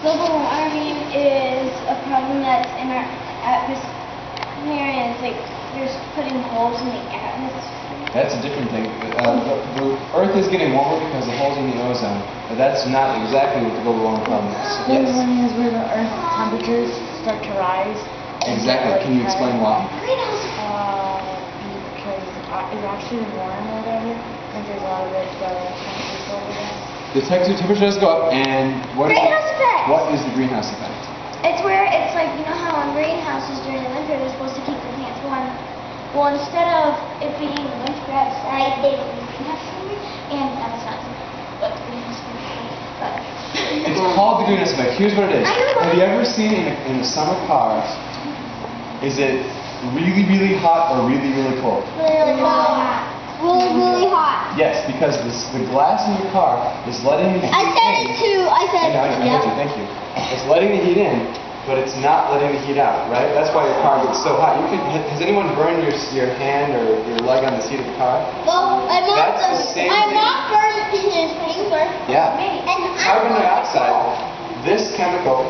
Global warming is a problem that's in our atmosphere, and it's like there's putting holes in the atmosphere. That's a different thing. The Earth is getting warmer because of holes in the ozone, but that's not exactly what the global warming problem is. Global warming is where the Earth's temperatures start to rise. Exactly. Can you explain why? Because it's actually warm or whatever, and there's a lot of it, the temperatures go down. The temperature does go up, and what is the greenhouse effect? It's where it's like, you know how in greenhouses during the winter they're supposed to keep the plants warm. Well, instead of it being winter outside, they have a greenhouse chamber, and that's not what the greenhouse chamber is. But it's called the greenhouse effect. Here's what it is. Have you ever seen in a summer car, is it really, really hot or really, really cold? Really hot. Really hot. Yes, because the glass in your car is letting the heat in. I said it too. I said it. Thank you. It's letting the heat in, but it's not letting the heat out, right? That's why your car gets so hot. Has anyone burned your hand or your leg on the seat of the car? Well, my mom burned his finger. Yeah. Carbon dioxide, this chemical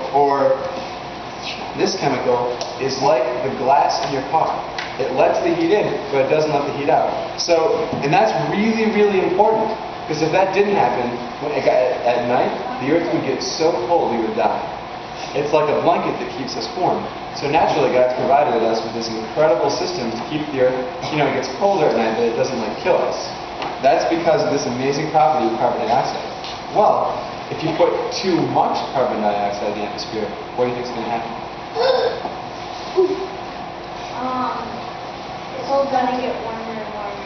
is like the glass in your car. It lets the heat in, but it doesn't let the heat out. So, and that's really, really important, because if that didn't happen at night, the Earth would get so cold we would die. It's like a blanket that keeps us warm. So naturally, God's provided us with this incredible system to keep the Earth, it gets colder at night, but it doesn't kill us. That's because of this amazing property of carbon dioxide. Well, if you put too much carbon dioxide in the atmosphere, what do you think is going to happen? It's all going to get warmer and warmer.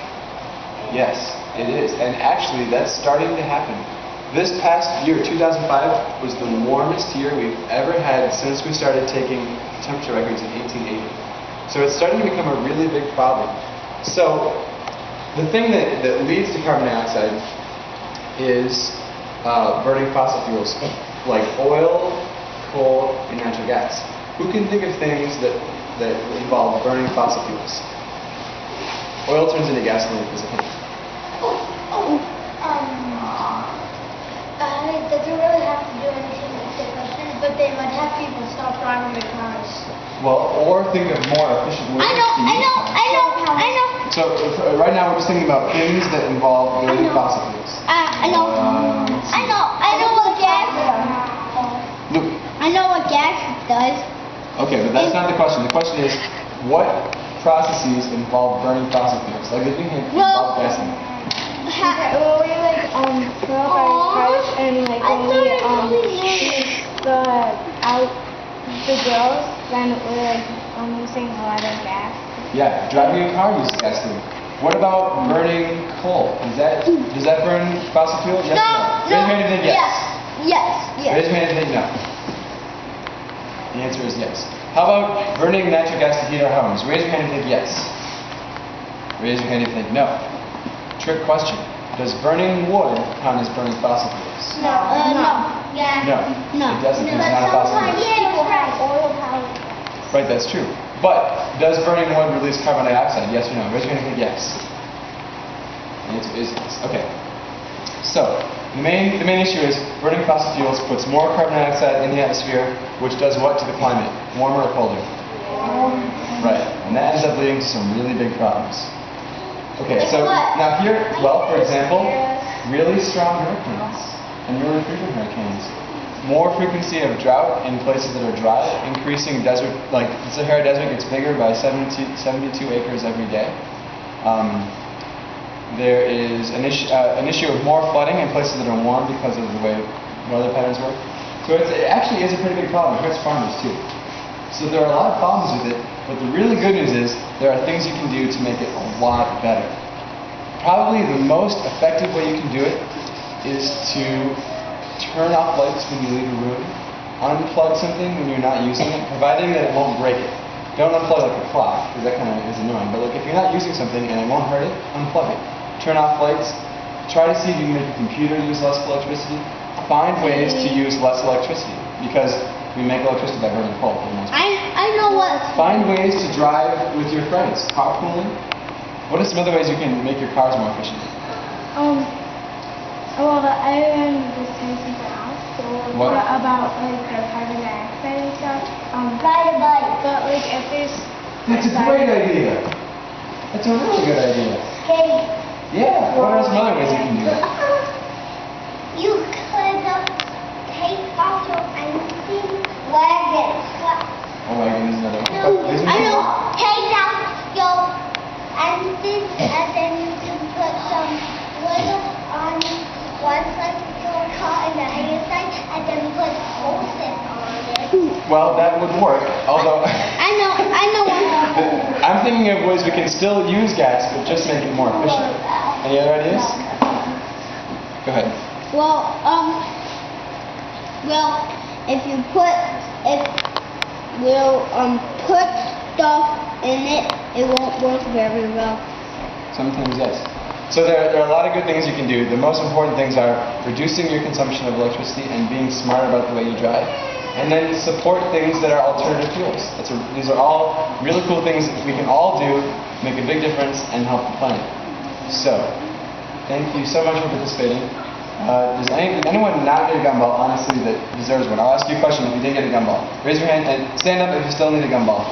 Yes, it is. And actually, that's starting to happen. This past year, 2005, was the warmest year we've ever had since we started taking temperature records in 1880. So it's starting to become a really big problem. So the thing that leads to carbon dioxide is burning fossil fuels like oil, coal, and natural gas. Who can think of things that involve burning fossil fuels? Oil turns into gasoline as a hint. It doesn't really have to do anything with the question, but they might have people stop driving their cars. Well, or think of more efficient ways to use cars. So right now we're just thinking about things that involve burning fossil fuels. I know what gas does. Luke. I know what gas does. Okay, but that's not the question. The question is, what processes involve burning fossil fuels? Like, if you can involve gasoline. Well, we fill up our cars, and when we use the grills, then we're using a lot of gas. Yeah, driving a car uses gasoline. What about burning coal? Does that burn fossil fuel? Yes or no? Raise your hand if you think yes. Yes. Raise your hand if you think no. The answer is yes. How about burning natural gas to heat our homes? Raise your hand if you think yes. Raise your hand if you think no. Trick question. Does burning wood count as burning fossil fuels? No. Yeah. No. It doesn't. It's not a fossil fuel. People have oil power. Right, that's true. But does burning wood release carbon dioxide? Yes or no? Raise your hand if you think yes. The answer is yes. Okay. So the main issue is burning fossil fuels puts more carbon dioxide in the atmosphere, which does what to the climate? Warmer or colder? Right. And that ends up leading to some really big problems. Okay, so now here, well, for example, really strong hurricanes and really frequent hurricanes. More frequency of drought in places that are dry, increasing desert, like the Sahara Desert gets bigger by 72 acres every day. There is an issue of more flooding in places that are warm because of the way weather patterns work. So it actually is a pretty big problem. It hurts farmers too. So there are a lot of problems with it, but the really good news is there are things you can do to make it a lot better. Probably the most effective way you can do it is to turn off lights when you leave a room, unplug something when you're not using it, providing that it won't break it. Don't unplug like a clock, because that kind of is annoying, but like if you're not using something and it won't hurt it, unplug it. Turn off lights. Try to see if you can make your computer use less electricity. Find ways to use less electricity, because we make electricity by burning coal for the most part. I know what. Find ways to drive with your friends. Carpooling. What are some other ways you can make your cars more efficient? Well, I am just using the house. What? about like the carbon dioxide and stuff. Ride a bike. But like if there's That's a great idea. That's a really good idea. Skate. Yeah. What are some other ways you can do that? You could take off your engine wagons. Oh my goodness, another one. No, There's I know. more. Take out your engine and then you can put some wood on one side of your car and the other side and then put hoses on it. Well, that would work. Although I know one. I'm thinking of ways we can still use gas, but just make it more efficient. Any other ideas? Go ahead. Well, if you put stuff in it, it won't work very well. Sometimes yes. So there are a lot of good things you can do. The most important things are reducing your consumption of electricity and being smart about the way you drive. And then support things that are alternative fuels. These are all really cool things that we can all do, make a big difference, and help the planet. So, thank you so much for participating. Does anyone not get a gumball, honestly, that deserves one? I'll ask you a question if you didn't get a gumball. Raise your hand and stand up if you still need a gumball.